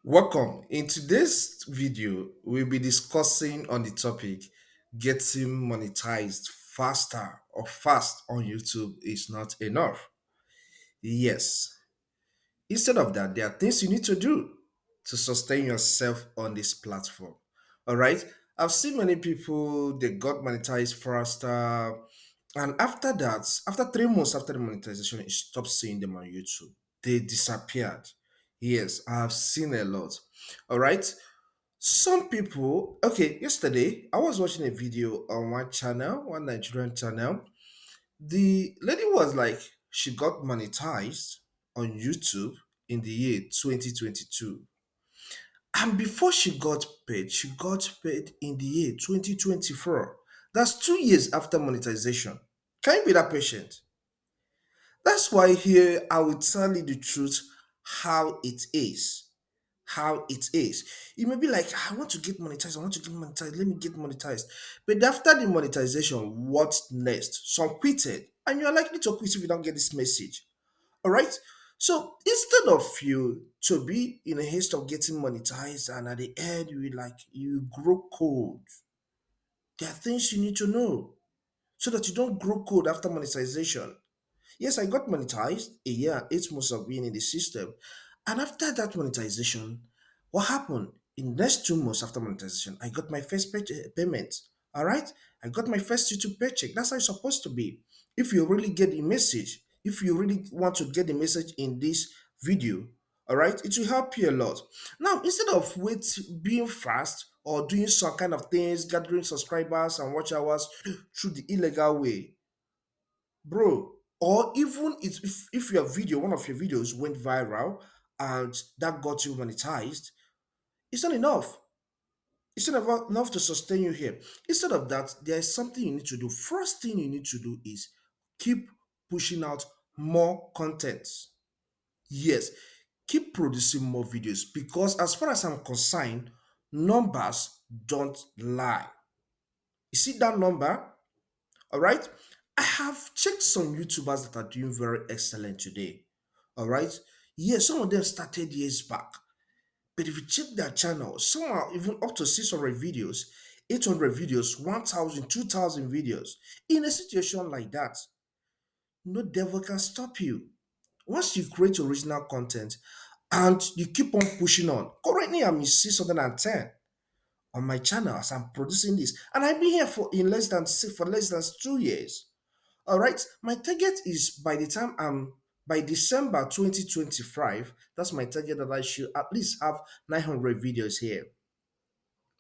Welcome. In today's video, we'll be discussing on the topic getting monetized faster or fast on YouTube is not enough. Yes. Instead of that, there are things you need to do to sustain yourself on this platform. All right. I've seen many people they got monetized faster, and after that, after 3 months after the monetization, you stop seeing them on YouTube. They disappeared. Yes, I've seen a lot. All right. Some people, okay, yesterday I was watching a video on one channel, one Nigerian channel. The lady was like, she got monetized on YouTube in the year 2022. And before she got paid in the year 2024. That's 2 years after monetization. Can you be that patient? That's why here I will tell you the truth how it is. How it is. You may be like, I want to get monetized, I want to get monetized, let me get monetized. But after the monetization, what's next? Some quitted, and you're likely to quit if you don't get this message. All right. So instead of you to be in a haste of getting monetized and at the end you grow cold, there are things you need to know so that you don't grow cold after monetization. Yes, I got monetized a year and 8 months of being in the system. And after that monetization, what happened? In the next 2 months after monetization, I got my first payment. All right? I got my first YouTube paycheck. That's how it's supposed to be. If you really get the message, if you really want to get the message in this video, all right, it will help you a lot. Now, instead of being fast or doing some kind of things, gathering subscribers and watch hours through the illegal way, bro, or even if your video, one of your videos went viral and that got you monetized, it's not enough. It's not enough to sustain you here. Instead of that, there is something you need to do. First thing you need to do is keep pushing out more content. Yes, keep producing more videos because as far as I'm concerned, numbers don't lie. You see that number? All right. I have checked some YouTubers that are doing very excellent today. All right. Yes, some of them started years back. But if you check their channel, some are even up to 600 videos, 800 videos, 1,000, 2,000 videos. In a situation like that, no devil can stop you. Once you create original content and you keep on pushing on, currently I'm in 610 on my channel as I'm producing this, and I've been here for less than 2 years. All right, my target is by December 2025. That's my target that I should at least have 900 videos here.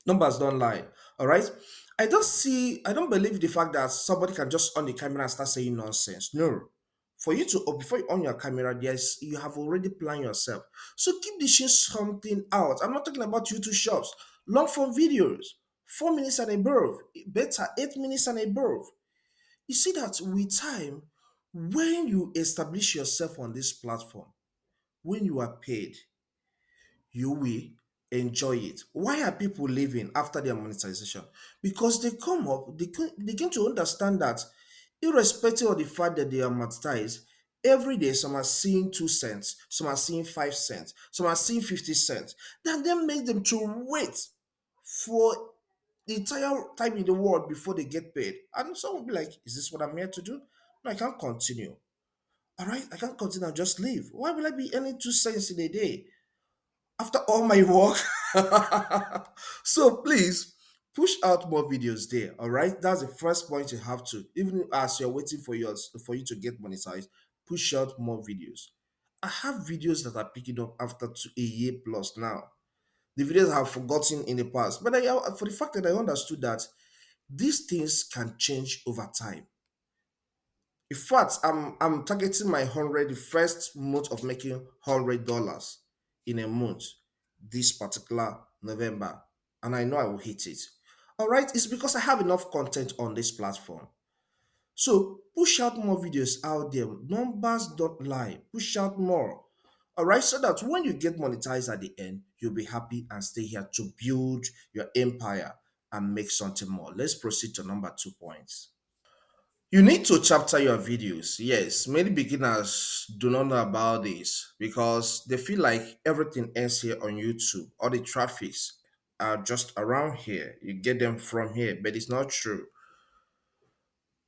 Numbers don't lie. All right, I don't believe the fact that somebody can just on the camera and start saying nonsense. No, for you to or before you on your camera, there's you have already planned yourself. So keep dishing something out. I'm not talking about YouTube shops, long form videos, 4 minutes and above, better 8 minutes and above. You see that with time, when you establish yourself on this platform, when you are paid, you will enjoy it. Why are people leaving after their monetization? Because they come up, they begin to understand that irrespective of the fact that they are monetized, every day some are seeing 2 cents, some are seeing 5 cents, some are seeing 50 cents. That then makes them to wait for the entire time in the world before they get paid. And some will be like, is this what I'm here to do? No, I can't continue. All right, I can't continue, I'll just leave. Why will I be earning 2 cents in a day after all my work? So please push out more videos there. All right, that's the first point you have to. Even as you're waiting for you to get monetized, push out more videos. I have videos that are picking up after a year plus now. The videos I have forgotten in the past, but for the fact that I understood that these things can change over time. In fact, I'm targeting my hundred the first month of making $100 in a month this particular November, and I know I will hit it. All right, it's because I have enough content on this platform. So push out more videos out there. Numbers don't lie. Push out more. All right, so that when you get monetized at the end, you'll be happy and stay here to build your empire and make something more. Let's proceed to number 2 points. You need to chapter your videos. Yes, many beginners do not know about this because they feel like everything ends here on YouTube. All the traffics are just around here. You get them from here, but it's not true.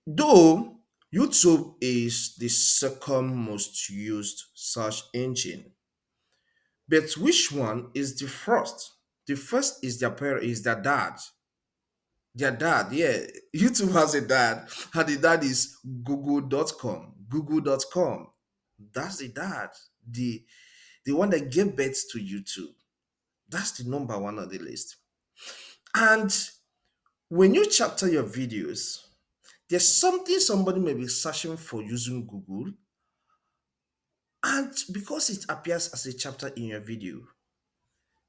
Though YouTube is the second most used search engine, but which one is the first? The first is their dad. Their dad, yeah. YouTube has a dad, and the dad is google.com. Google.com. That's the dad. The one that gave birth to YouTube. That's the number one on the list. And when you chapter your videos, there's something somebody may be searching for using Google, and because it appears as a chapter in your video,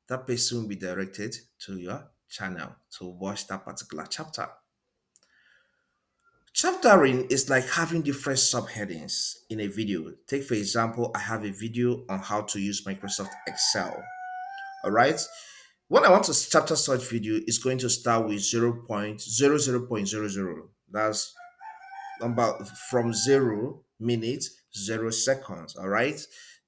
that person will be directed to your channel to watch that particular chapter. Chaptering is like having different subheadings in a video. Take for example, I have a video on how to use Microsoft Excel. All right. When I want to chapter such video, it's going to start with 0.00.00. That's number from 0 minutes 0 seconds. All right.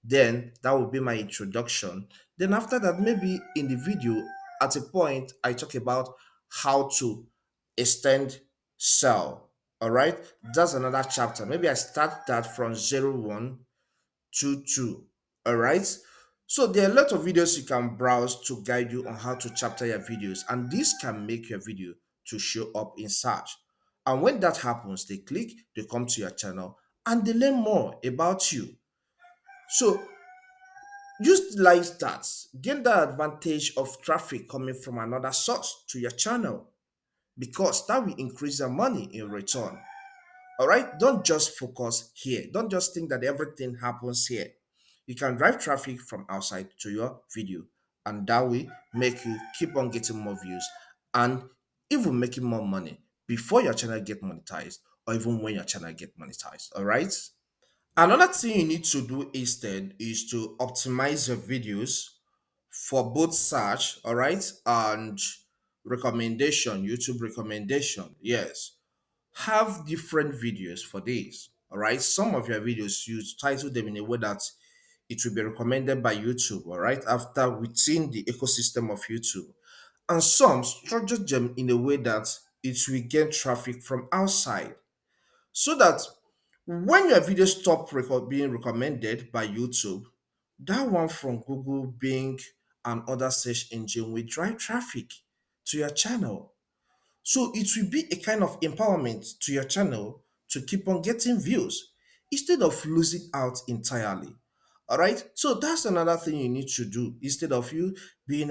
Then that will be my introduction. Then after that, maybe in the video, at a point, I talk about how to extend cell. All right. That's another chapter. Maybe I start that from 0122. All right. So there are a lot of videos you can browse to guide you on how to chapter your videos, and this can make your video to show up in search. And when that happens, they click, they come to your channel, and they learn more about you. So utilize that, gain the advantage of traffic coming from another source to your channel because that will increase the money in return. All right, don't just focus here. Don't just think that everything happens here. You can drive traffic from outside to your video, and that will make you keep on getting more views and even making more money before your channel get monetized or even when your channel get monetized. All right. Another thing you need to do instead is to optimize your videos for both search, all right, and recommendation, YouTube recommendation. Yes, have different videos for this. All right. Some of your videos you title them in a way that it will be recommended by YouTube, all right, after within the ecosystem of YouTube. And some structure them in a way that it will get traffic from outside. So that when your video stop being recommended by YouTube, that one from Google, Bing, and other search engine will drive traffic to your channel. So it will be a kind of empowerment to your channel to keep on getting views instead of losing out entirely. All right. So that's another thing you need to do instead of you being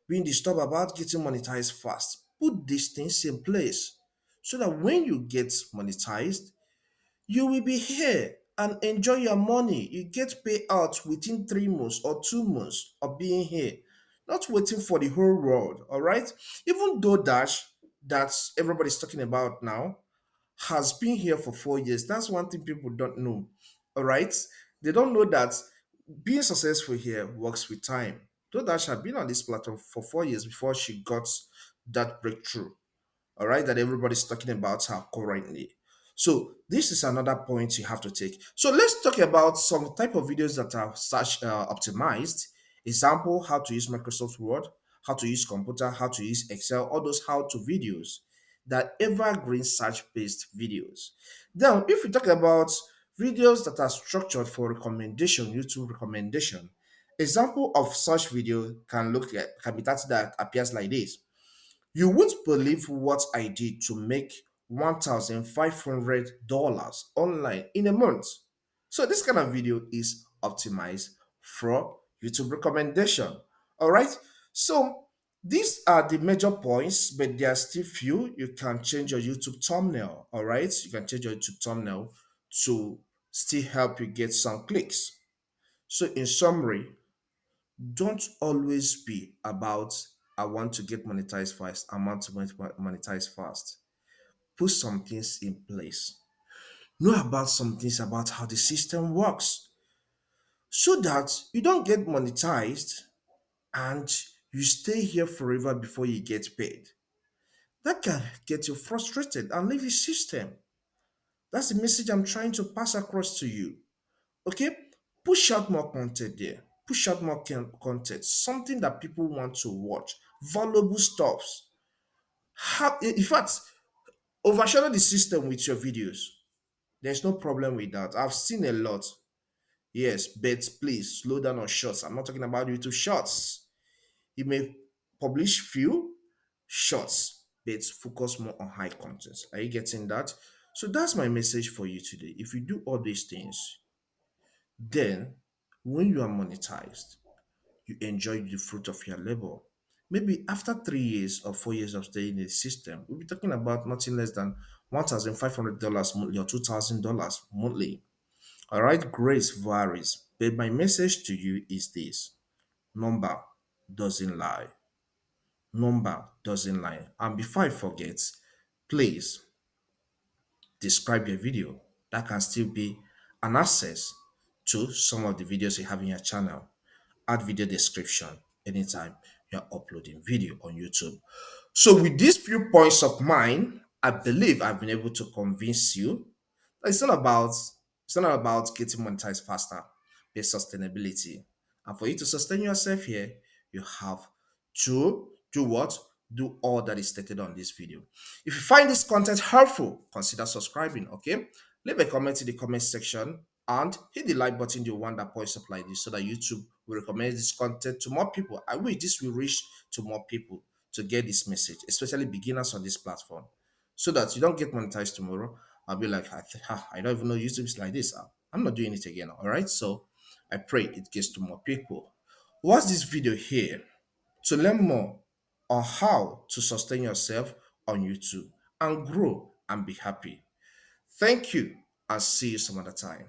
being disturbed about getting monetized fast. Put these things in place so that when you get monetized, you will be here and enjoy your money. You get paid out within 3 months or 2 months of being here, not waiting for the whole world. All right. Even though Dash, that everybody's talking about now, has been here for 4 years. That's one thing people don't know. All right. They don't know that being successful here works with time. Though Dash had been on this platform for 4 years before she got that breakthrough, all right, that everybody's talking about her currently. So this is another point you have to take. So let's talk about some type of videos that are search optimized. Example: how to use Microsoft Word, how to use computer, how to use Excel, all those how-to videos, that evergreen search-based videos. Now, if we talk about videos that are structured for recommendation, YouTube recommendation, example of such video can be that appears like this. You won't believe what I did to make $1,500 online in a month. So this kind of video is optimized for YouTube recommendation. All right. So these are the major points, but there are still few. You can change your YouTube thumbnail. All right. You can change your YouTube thumbnail to still help you get some clicks. So in summary, don't always be about I want to get monetized fast, I want to monetize fast. Put some things in place. Know about some things about how the system works so that you don't get monetized and you stay here forever before you get paid. That can get you frustrated and leave the system. That's the message I'm trying to pass across to you. Okay? Push out more content there. Push out more content. Something that people want to watch. Valuable stuffs. In fact, overshadow the system with your videos. There's no problem with that. I've seen a lot. Yes, but please slow down on shorts. I'm not talking about YouTube shorts. You may publish few shorts, but focus more on high content. Are you getting that? So that's my message for you today. If you do all these things, then when you are monetized, you enjoy the fruit of your labor. Maybe after 3 years or 4 years of staying in the system, we'll be talking about nothing less than $1,500 monthly or $2,000 monthly. All right, grace varies, but my message to you is this: number doesn't lie. Number doesn't lie. And before I forget, please describe your video. That can still be an access to some of the videos you have in your channel. Add video description anytime you're uploading video on YouTube. So with these few points of mine, I believe I've been able to convince you that it's not about getting monetized faster, but sustainability. And for you to sustain yourself here, you have to do what? Do all that is stated on this video. If you find this content helpful, consider subscribing, okay? Leave a comment in the comment section and hit the like button, the one that points up like this, so that YouTube will recommend this content to more people. I wish this will reach to more people to get this message, especially beginners on this platform, so that you don't get monetized tomorrow. I'll be like, I don't even know YouTube is like this. I'm not doing it again. All right. So I pray it gets to more people. Watch this video here to learn more on how to sustain yourself on YouTube and grow and be happy. Thank you and see you some other time.